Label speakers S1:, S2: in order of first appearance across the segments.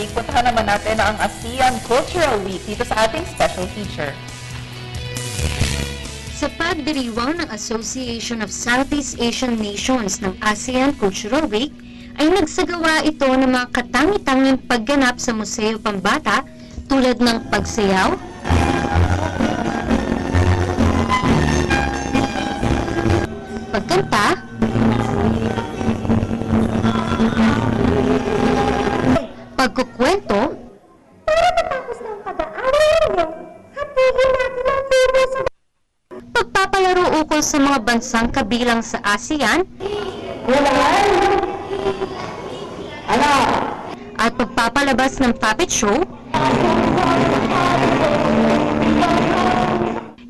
S1: break, puntahan naman natin ang ASEAN Cultural Week dito sa ating special feature.
S2: Sa pagdiriwang ng Association of Southeast Asian Nations ng ASEAN Cultural Week, ay nagsagawa ito ng mga katangi-tanging pagganap sa Museo Pambata tulad ng pagsayaw, pagkanta, pagkukwento, para matapos ng pag-aaral ninyo, hatiin natin ang libo sa pagpapalaro ukol sa mga bansang kabilang sa ASEAN, at pagpapalabas ng puppet show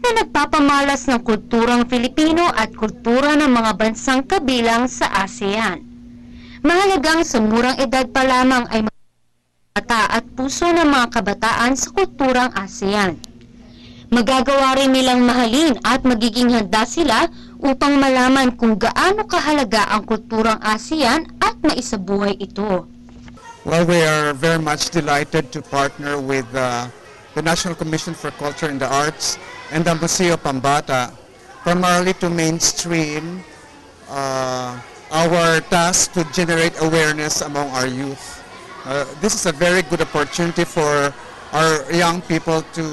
S2: na nagpapamalas ng kulturang Filipino at kultura ng mga bansang kabilang sa ASEAN. Mahalagang sa murang edad pa lamang ay mata at puso ng mga kabataan sa kulturang ASEAN. Magagawa rin nilang mahalin at magiging handa sila upang malaman kung gaano kahalaga ang kulturang ASEAN at maisabuhay ito.
S3: Well, we are very much delighted to partner with the National Commission for Culture and the Arts and the Museo Pambata, primarily to mainstream our task to generate awareness among our youth. This is a very good opportunity for our young people to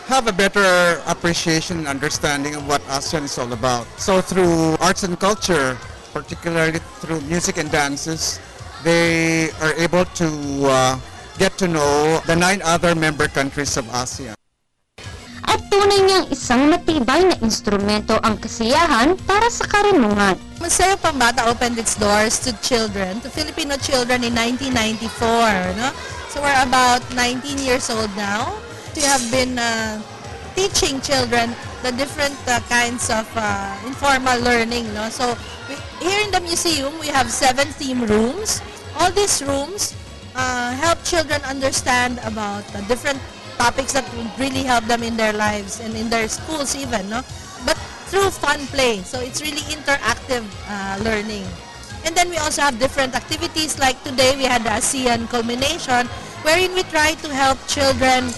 S3: have a better appreciation and understanding of what ASEAN is all about. So through arts and culture, particularly through music and dances, they are able to get to know the 9 other member countries of ASEAN.
S2: At tunay niyang isang matibay na instrumento ang kasiyahan para sa karunungan.
S4: Museo Pambata opened its doors to children, to Filipino children in 1994. No? So we're about 19 years old now. We have been teaching children the different kinds of informal learning. No? So here in the museum, we have 7 theme rooms. All these rooms help children understand about different topics that would really help them in their lives and in their schools even. No? But through fun play. So it's really interactive learning. And then we also have different activities, like today we had the ASEAN culmination, wherein we try to help children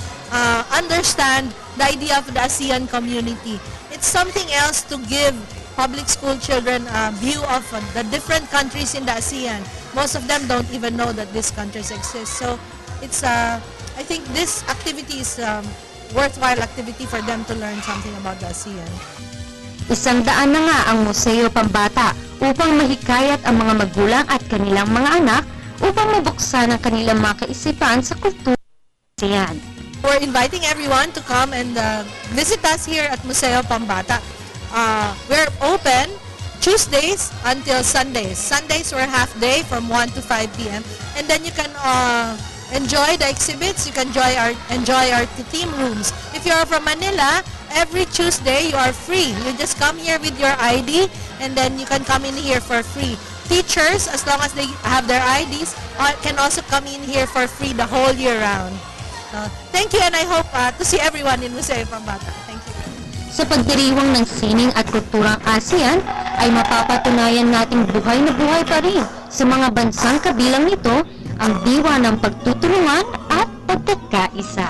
S4: understand the idea of the ASEAN community. It's something else to give public school children a view of the different countries in the ASEAN. Most of them don't even know that these countries exist. So it's I think this activity is worthwhile activity for them to learn something about the ASEAN.
S2: 100 na nga ang Museo Pambata upang mahikayat ang mga magulang at kanilang mga anak upang mabuksan ang kanilang mga kaisipan sa kultura ng ASEAN.
S4: We're inviting everyone to come and visit us here at Museo Pambata. We're open Tuesdays until Sundays. Sundays we're half day from 1 to 5 p.m. And then you can enjoy the exhibits. You can enjoy our theme rooms. If you're from Manila, every Tuesday you are free. You just come here with your ID and then you can come in here for free. Teachers, as long as they have their IDs, can also come in here for free the whole year round. Thank you, and I hope to see everyone in Museo Pambata. Thank you.
S2: Sa pagdiriwang ng sining at kulturang ASEAN, ay mapapatunayan nating buhay na buhay pa rin sa mga bansang kabilang nito ang diwa ng pagtutulungan at pagkakaisa.